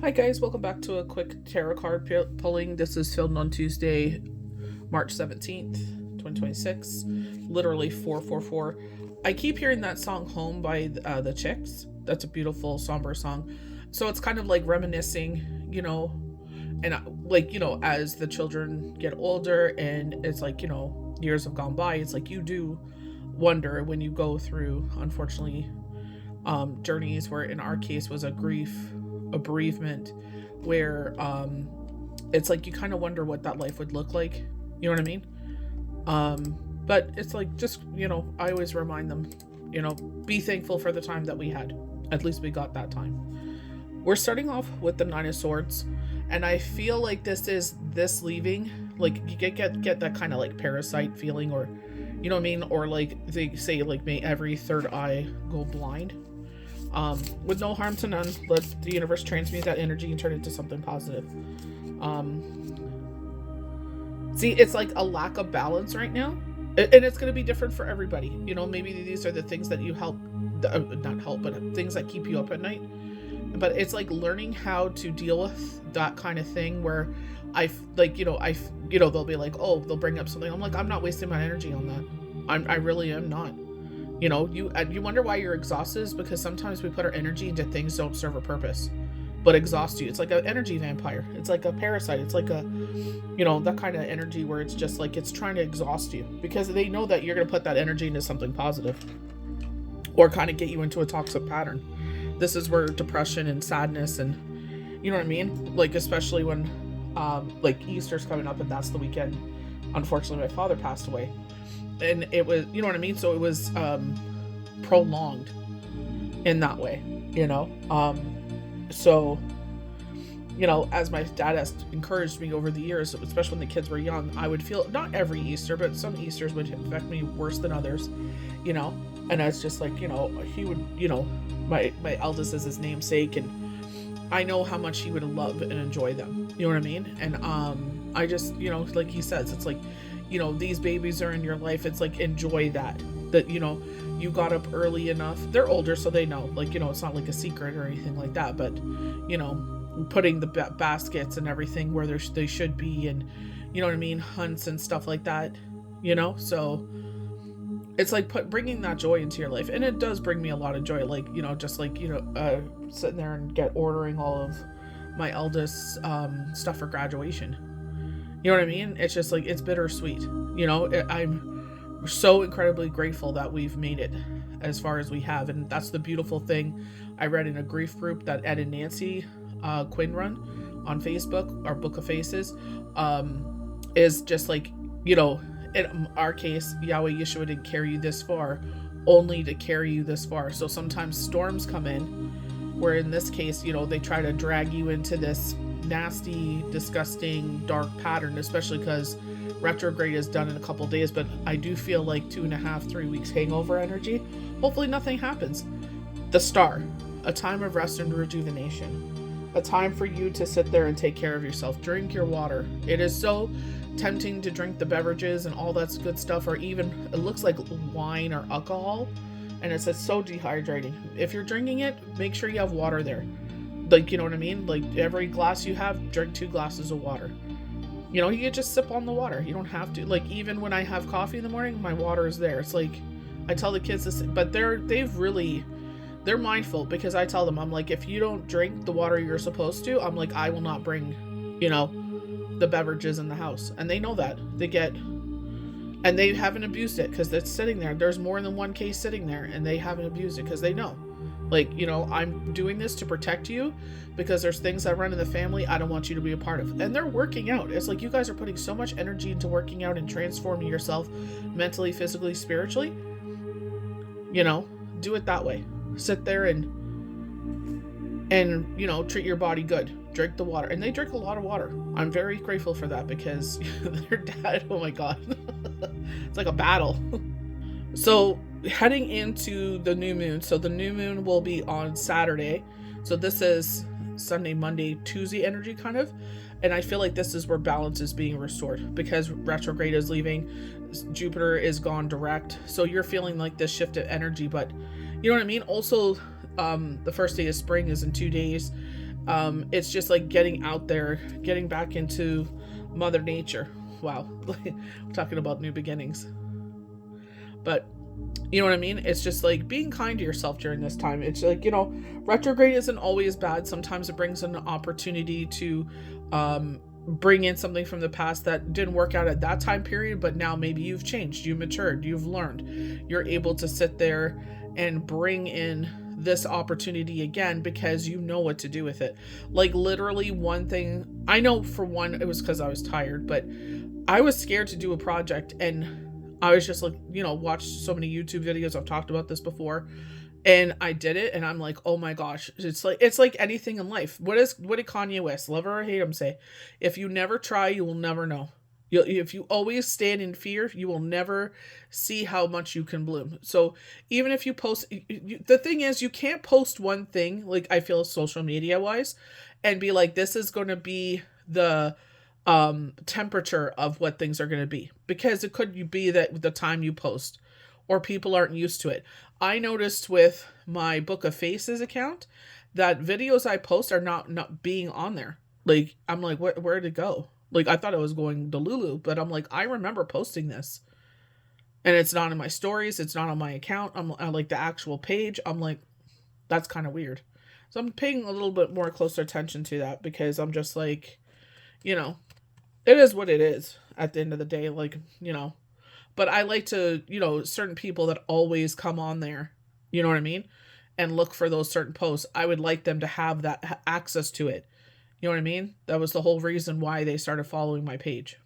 Hi guys, welcome back to a quick tarot card pulling. This is filmed on Tuesday, March 17th, 2026. Literally 444. I keep hearing that song Home by the Chicks. That's a beautiful, somber song. So it's kind of like reminiscing, and as the children get older and it's like, years have gone by, it's like you do wonder when you go through, unfortunately, journeys where in our case was a bereavement, where it's like you kind of wonder what that life would look like. You know what I mean? But it's like, just, I always remind them, be thankful for the time that we had. At least we got that time. We're starting off with the Nine of Swords, and I feel like this leaving, like you get that kind of like parasite feeling, or you know what I mean, or like they say, like, may every third eye go blind. With no harm to none, let the universe transmute that energy and turn it into something positive. See, it's like a lack of balance right now, and it's going to be different for everybody. Maybe these are the things that you not help, but things that keep you up at night. But it's like learning how to deal with that kind of thing, where they'll be like, oh, they'll bring up something. I'm like, I'm not wasting my energy on that. I really am not. You wonder why you're exhausted, is because sometimes we put our energy into things that don't serve a purpose, but exhaust you. It's like an energy vampire. It's like a parasite. It's like that kind of energy where it's just like it's trying to exhaust you, because they know that you're going to put that energy into something positive, or kind of get you into a toxic pattern. This is where depression and sadness, and you know what I mean? Like, especially when like Easter's coming up, and that's the weekend, unfortunately, my father passed away. And it was, you know what I mean? So it was prolonged in that way, so, as my dad has encouraged me over the years, especially when the kids were young, I would feel, not every Easter, but some Easters would affect me worse than others, and I was just like, he would, my eldest is his namesake, and I know how much he would love and enjoy them, you know what I mean? And I just, like he says, it's like, these babies are in your life. It's like, enjoy that you got up early enough. They're older, so they know, like, it's not like a secret or anything like that, but putting the baskets and everything where they should be, and you know what I mean, hunts and stuff like that, so it's like bringing that joy into your life. And it does bring me a lot of joy, like, just like, sitting there and ordering all of my eldest stuff for graduation. You know what I mean? It's just like, it's bittersweet. I'm so incredibly grateful that we've made it as far as we have. And that's the beautiful thing. I read in a grief group that Ed and Nancy Quinn run on Facebook, our Book of Faces, is just like, in our case, Yahweh Yeshua didn't carry you this far, only to carry you this far. So sometimes storms come in, where in this case, they try to drag you into this nasty, disgusting, dark pattern, especially because retrograde is done in a couple days. But I do feel like 2.5, 3 weeks hangover energy. Hopefully nothing happens. The Star, a time of rest and rejuvenation, a time for you to sit there and take care of yourself. Drink your water. It is so tempting to drink the beverages and all that good stuff, or even it looks like wine or alcohol, and it's so dehydrating. If you're drinking it, make sure you have water there. Like, you know what I mean? Like, every glass you have, drink 2 glasses of water. You can just sip on the water. You don't have to. Like, even when I have coffee in the morning, my water is there. It's like, I tell the kids this, but they're mindful, because I tell them, I'm like, if you don't drink the water you're supposed to, I'm like, I will not bring, the beverages in the house. And they know that. And they haven't abused it, because it's sitting there. There's more than one case sitting there, and they haven't abused it, because they know. Like, I'm doing this to protect you, because there's things that run in the family I don't want you to be a part of. And they're working out. It's like, you guys are putting so much energy into working out and transforming yourself mentally, physically, spiritually. Do it that way. Sit there and treat your body good. Drink the water. And they drink a lot of water. I'm very grateful for that, because their dad, oh my God, it's like a battle. So heading into the new moon. So the new moon will be on Saturday. So this is Sunday, Monday, Tuesday energy kind of. And I feel like this is where balance is being restored, because retrograde is leaving. Jupiter is gone direct. So you're feeling like this shift of energy, but you know what I mean? Also, the first day of spring is in 2 days. It's just like getting out there, getting back into Mother Nature. Wow. I'm talking about new beginnings. But you know what I mean? It's just like being kind to yourself during this time. It's like, retrograde isn't always bad. Sometimes it brings an opportunity to bring in something from the past that didn't work out at that time period, but now maybe you've changed, you matured, you've learned. You're able to sit there and bring in this opportunity again because you know what to do with it. Like literally one thing, I know for one, it was because I was tired, but I was scared to do a project and I was just like, watched so many YouTube videos. I've talked about this before. And I did it and I'm like, oh my gosh, it's like anything in life. What did Kanye West, love or hate him, say? If you never try, you will never know. If you always stand in fear, you will never see how much you can bloom. So even if you post, the thing is, you can't post one thing, like I feel social media wise, and be like, this is going to be the temperature of what things are going to be, because it could be that the time you post or people aren't used to it. I noticed with my Book of Faces account that videos I post are not being on there. Like I'm like, where'd it go? Like I thought it was going to Lulu, but I'm like, I remember posting this and it's not in my stories, it's not on my account. I'm like the actual page. I'm like, that's kind of weird. So I'm paying a little bit more closer attention to that because I'm just like, it is what it is at the end of the day. Like, but I like to, certain people that always come on there, you know what I mean? And look for those certain posts. I would like them to have that access to it. You know what I mean? That was the whole reason why they started following my page.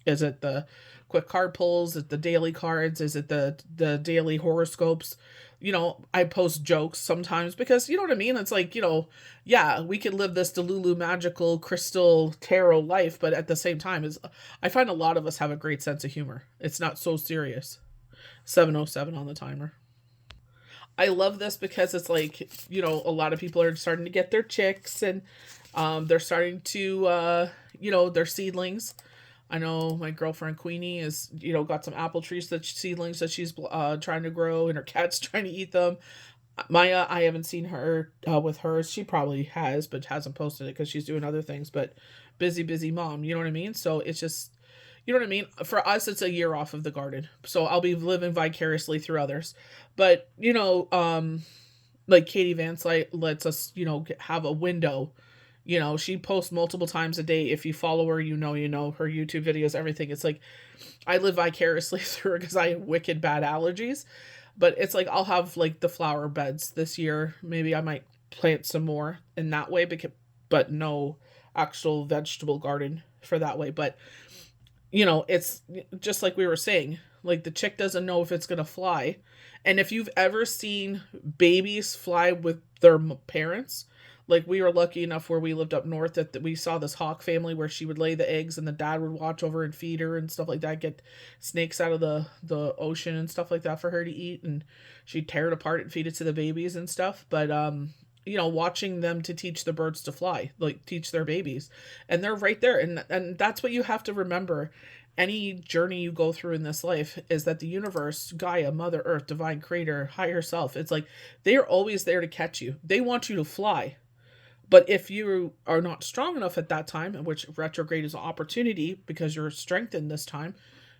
Is it the quick card pulls? Is it the daily cards? Is it the daily horoscopes? I post jokes sometimes because, you know what I mean? It's like, yeah, we could live this Delulu magical crystal tarot life, but at the same time, I find a lot of us have a great sense of humor. It's not so serious. 7:07 on the timer. I love this because it's like, a lot of people are starting to get their chicks and they're starting to, their seedlings. I know my girlfriend Queenie is, got some apple trees seedlings that she's trying to grow, and her cat's trying to eat them. Maya, I haven't seen her with hers. She probably has, but hasn't posted it because she's doing other things. But busy mom, you know what I mean? So it's just, you know what I mean? For us, it's a year off of the garden. So I'll be living vicariously through others. But, like Katie Vance lets us, have a window. She posts multiple times a day. If you follow her, her YouTube videos, everything. It's like I live vicariously through her because I have wicked bad allergies. But it's like I'll have like the flower beds this year. Maybe I might plant some more in that way, but no actual vegetable garden for that way. But it's just like we were saying, like the chick doesn't know if it's going to fly. And if you've ever seen babies fly with their parents, like we were lucky enough where we lived up north that we saw this hawk family where she would lay the eggs and the dad would watch over and feed her and stuff like that, get snakes out of the ocean and stuff like that for her to eat. And she'd tear it apart and feed it to the babies and stuff. But, watching them to teach the birds to fly, like teach their babies, and they're right there. And that's what you have to remember. Any journey you go through in this life is that the universe, Gaia, Mother Earth, divine creator, higher self, it's like they are always there to catch you. They want you to fly. But if you are not strong enough at that time, in which retrograde is an opportunity because you're strengthened this time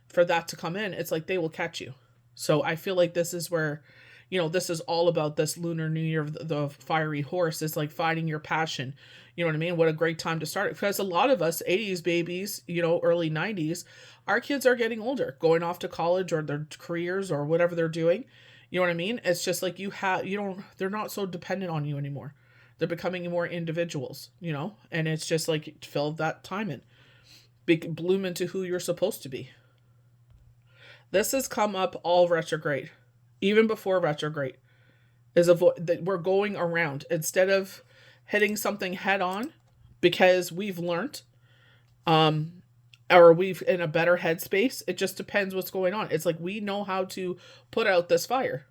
for that to come in, it's like they will catch you. So I feel like this is where, this is all about this Lunar New Year of the fiery horse. It's like finding your passion. You know what I mean? What a great time to start. Because a lot of us 80s babies, early 90s, our kids are getting older, going off to college or their careers or whatever they're doing. You know what I mean? It's just like they're not so dependent on you anymore. They're becoming more individuals, and it's just like fill that time in. Bloom into who you're supposed to be. This has come up all retrograde, even before retrograde, is that we're going around instead of hitting something head on because we've learned, or we've in a better headspace. It just depends what's going on. It's like we know how to put out this fire,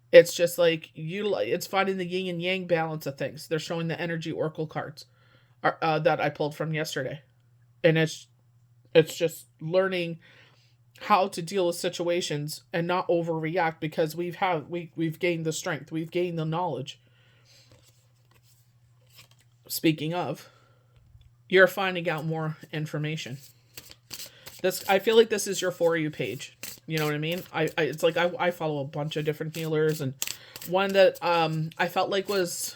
It's just like it's finding the yin and yang balance of things. They're showing the energy oracle cards that I pulled from yesterday. And it's just learning how to deal with situations and not overreact because we've gained the strength, we've gained the knowledge. speaking of, you're finding out more information. This, I feel like this is your For You page. You know what I mean? It's like I follow a bunch of different healers, and one that I felt like was,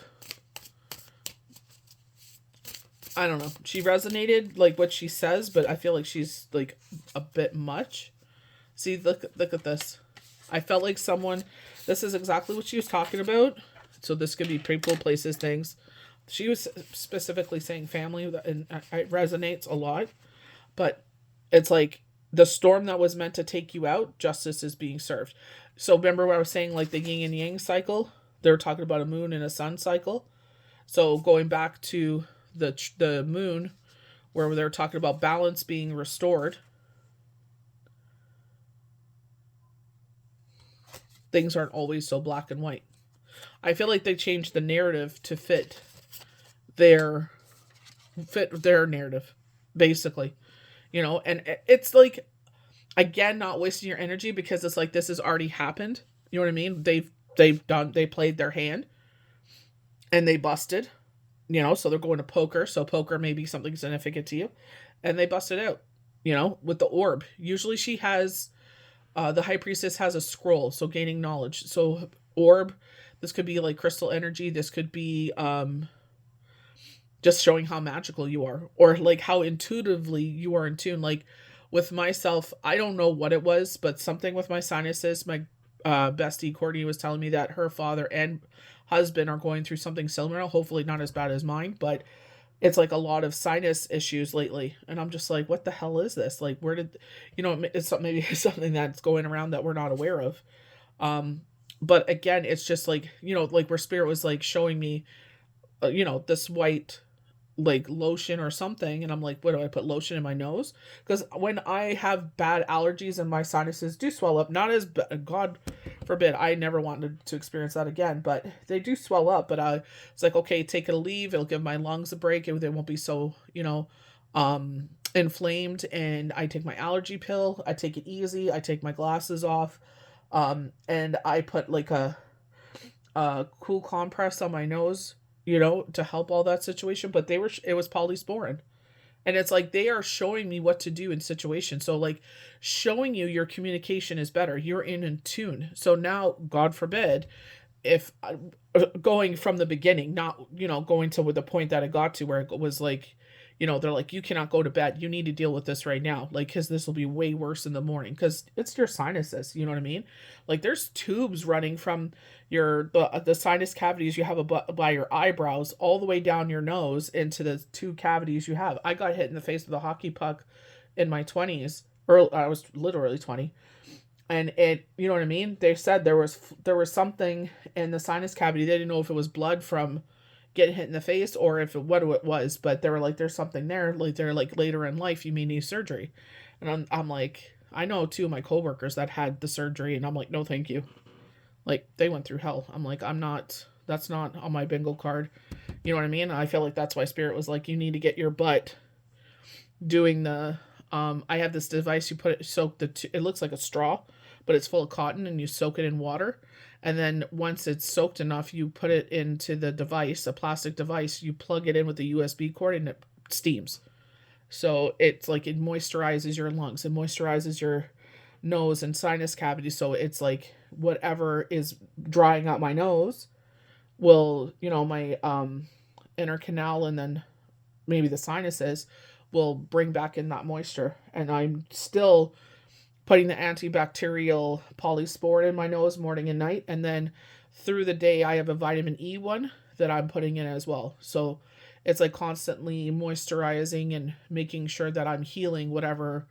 I don't know, she resonated like what she says, but I feel like she's like a bit much. See, look at this. I felt like someone, this is exactly what she was talking about. So this could be people, places, things. She was specifically saying family, and it resonates a lot. But it's like the storm that was meant to take you out, justice is being served. So remember what I was saying, like the yin and yang cycle? They were talking about a moon and a sun cycle. So going back to the moon, where they were talking about balance being restored, things aren't always so black and white. I feel like they changed the narrative to their fit their narrative, basically. You know, and it's like, again, not wasting your energy, because it's like this has already happened. You know what I mean? They played their hand and they busted. You know, so they're going to poker. So poker may be something significant to you, and they busted out. You know, with the orb. Usually she has, the high priestess has a scroll, so gaining knowledge. So orb, this could be like crystal energy. This could be just showing how magical you are, or like how intuitively you are in tune. Like with myself, I don't know what it was, but something with my sinuses. My bestie Courtney was telling me that her father and husband are going through something similar. Hopefully not as bad as mine, but it's like a lot of sinus issues lately. And I'm just like, what the hell is this? Like, where did, you know, it's maybe something that's going around that we're not aware of. But again, it's just like, you know, like where spirit was like showing me, you know, this white like lotion or something, and I'm like, what do I put lotion in my nose? Because when I have bad allergies and my sinuses do swell up, not as God forbid, I never wanted to experience that again, but they do swell up. But it's like, okay, take it a leave, it'll give my lungs a break, they won't be so, you know, inflamed. And I take my allergy pill, I take it easy, I take my glasses off, and I put like a cool compress on my nose, you know, to help all that situation. But it was polysporin. And it's like they are showing me what to do in situations. So like showing you your communication is better. You're in tune. So now, God forbid, if going from the beginning, not, you know, going to the point that I got to where it was like, you know, they're like, you cannot go to bed. You need to deal with this right now. Like, because this will be way worse in the morning, because it's your sinuses. You know what I mean? Like there's tubes running from the sinus cavities you have by your eyebrows all the way down your nose into the two cavities you have. I got hit in the face with a hockey puck in my 20s, or I was literally 20. And it, you know what I mean? They said there was something in the sinus cavity. They didn't know if it was blood from getting hit in the face or if what it was, but they were like, there's something there. Like they're like, later in life you may need surgery. And I'm like, I know two of my coworkers that had the surgery, and I'm like, no thank you. Like they went through hell. I'm like, that's not on my bingo card. You know what I mean? I feel like that's why spirit was like, you need to get your butt doing the I have this device, you put it, it looks like a straw, but it's full of cotton, and you soak it in water. And then once it's soaked enough, you put it into the device, a plastic device, you plug it in with a USB cord, and it steams. So it's like it moisturizes your lungs, it moisturizes your nose and sinus cavity. So it's like whatever is drying out my nose will, you know, my inner canal, and then maybe the sinuses will bring back in that moisture. And I'm still putting the antibacterial polysporin in my nose morning and night. And then through the day, I have a vitamin E one that I'm putting in as well. So it's like constantly moisturizing and making sure that I'm healing whatever,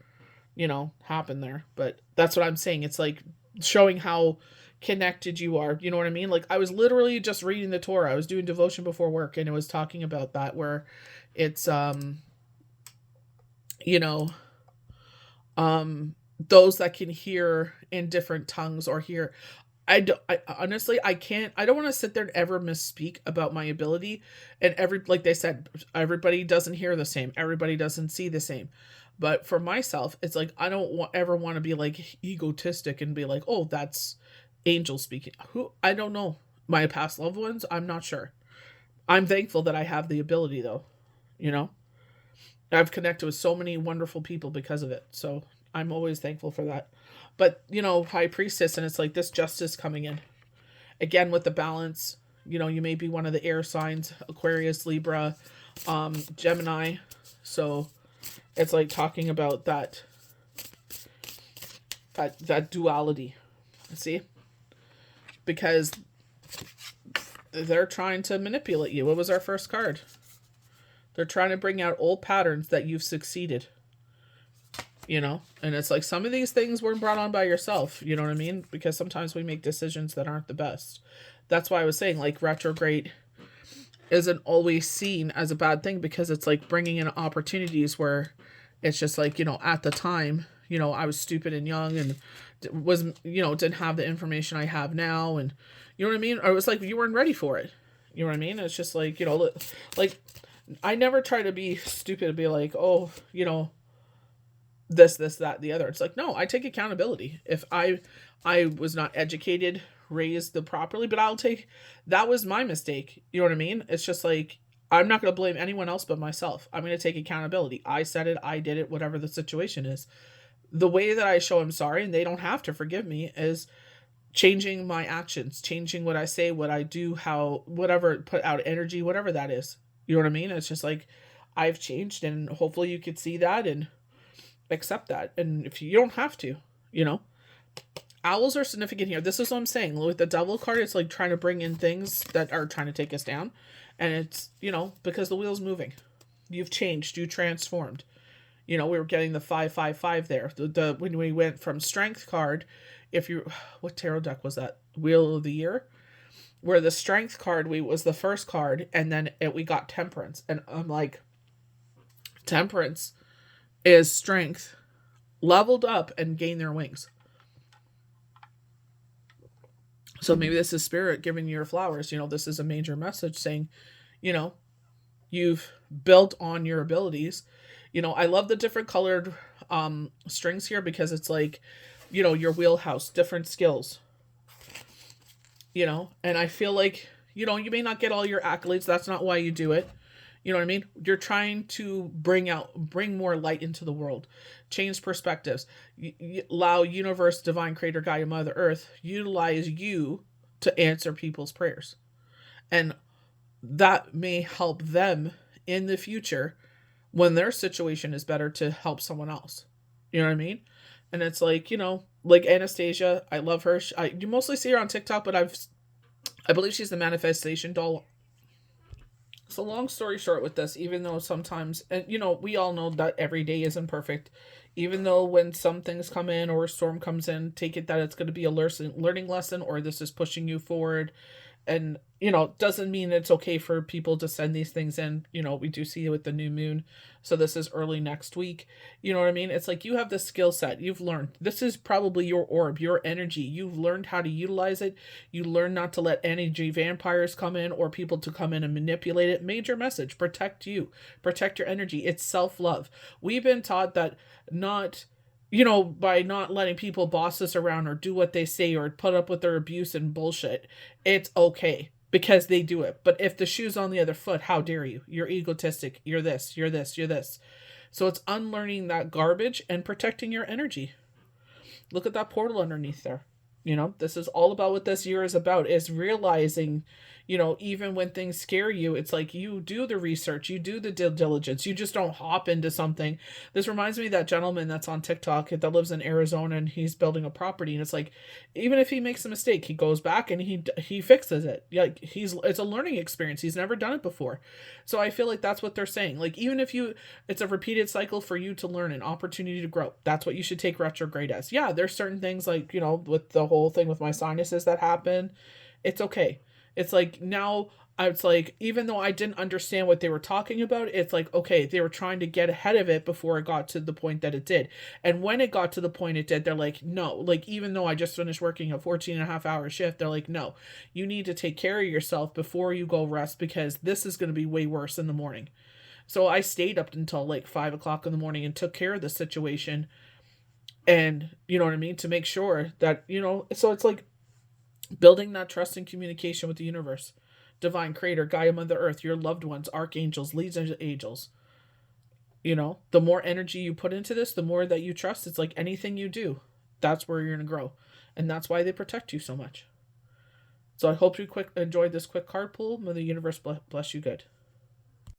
you know, happened there. But that's what I'm saying. It's like showing how connected you are. You know what I mean? Like I was literally just reading the Torah. I was doing devotion before work, and it was talking about that, where it's, you know, those that can hear in different tongues or hear. I honestly, I don't want to sit there and ever misspeak about my ability. And like they said, everybody doesn't hear the same. Everybody doesn't see the same. But for myself, it's like, I don't ever want to be like egotistic and be like, oh, that's angel speaking. I don't know. My past loved ones, I'm not sure. I'm thankful that I have the ability, though. You know, I've connected with so many wonderful people because of it. So I'm always thankful for that. But, High Priestess, and it's like this justice coming in again with the balance. You may be one of the air signs, Aquarius, Libra, Gemini. So it's like talking about that duality. See? Because they're trying to manipulate you. What was our first card? They're trying to bring out old patterns that you've succeeded. And it's like some of these things weren't brought on by yourself. You know what I mean? Because sometimes we make decisions that aren't the best. That's why I was saying, like, retrograde isn't always seen as a bad thing, because it's like bringing in opportunities where it's just like, at the time, I was stupid and young and didn't have the information I have now. And you know what I mean? Or it was like, you weren't ready for it. You know what I mean? It's just like, like I never try to be stupid and be like, oh, this, that, the other. It's like, no, I take accountability. If I was not educated, raised the properly, but that was my mistake. You know what I mean? It's just like, I'm not going to blame anyone else but myself. I'm going to take accountability. I said it, I did it, whatever the situation is. The way that I show I'm sorry, and they don't have to forgive me, is changing my actions, changing what I say, what I do, how, whatever, put out energy, whatever that is. You know what I mean? It's just like, I've changed, and hopefully you could see that and accept that. And if you don't have to, owls are significant here. This is what I'm saying. With the Devil card, it's like trying to bring in things that are trying to take us down. And it's, because the wheel's moving. You've changed. You transformed. We were getting the 555 there. When we went from Strength card, what tarot deck was that? Wheel of the Year? Where the Strength card was the first card, and then we got Temperance. And I'm like, Temperance is strength leveled up and gained their wings. So maybe this is spirit giving you your flowers. This is a major message saying, you've built on your abilities. I love the different colored strings here, because it's like, your wheelhouse, different skills. And I feel like, you may not get all your accolades. That's not why you do it. You know what I mean? You're trying to bring more light into the world, change perspectives, allow universe, divine creator, Gaia, Mother Earth, utilize you to answer people's prayers. And that may help them in the future when their situation is better to help someone else. You know what I mean? And it's like, like Anastasia, I love her. You mostly see her on TikTok, but I believe she's the manifestation doll. So long story short with this, even though sometimes, and we all know that every day isn't perfect, even though when some things come in or a storm comes in, take it that it's going to be a learning lesson, or this is pushing you forward. And, doesn't mean it's okay for people to send these things in. We do see it with the new moon. So this is early next week. You know what I mean? It's like you have the skill set. You've learned. This is probably your orb, your energy. You've learned how to utilize it. You learn not to let energy vampires come in or people to come in and manipulate it. Major message. Protect you. Protect your energy. It's self-love. We've been taught that by not letting people boss us around or do what they say or put up with their abuse and bullshit, it's okay because they do it. But if the shoe's on the other foot, how dare you? You're egotistic. You're this, you're this, you're this. So it's unlearning that garbage and protecting your energy. Look at that portal underneath there. This is all about what this year is about, is realizing, even when things scare you, it's like you do the research, you do the due diligence, you just don't hop into something. This reminds me of that gentleman that's on TikTok that lives in Arizona, and he's building a property, and it's like, even if he makes a mistake, he goes back and he fixes it. Like it's a learning experience. He's never done it before. So I feel like that's what they're saying. Like, even if it's a repeated cycle for you to learn, an opportunity to grow. That's what you should take retrograde as. Yeah, there's certain things like, with the whole thing with my sinuses that happen, it's okay. It's like now it's like, even though I didn't understand what they were talking about, it's like, okay, they were trying to get ahead of it before it got to the point that it did. And when it got to the point it did, they're like, no, like, even though I just finished working a 14.5-hour shift, they're like, no, you need to take care of yourself before you go rest, because this is going to be way worse in the morning. So I stayed up until like 5 o'clock in the morning and took care of the situation. And you know what I mean? To make sure that, so it's like building that trust and communication with the universe, divine creator, Gaia, Mother Earth, your loved ones, archangels, leads, and angels. You know, the more energy you put into this, the more that you trust. It's like anything you do, that's where you're going to grow. And that's why they protect you so much. So I hope you enjoyed this quick card pull. May the universe bless you good.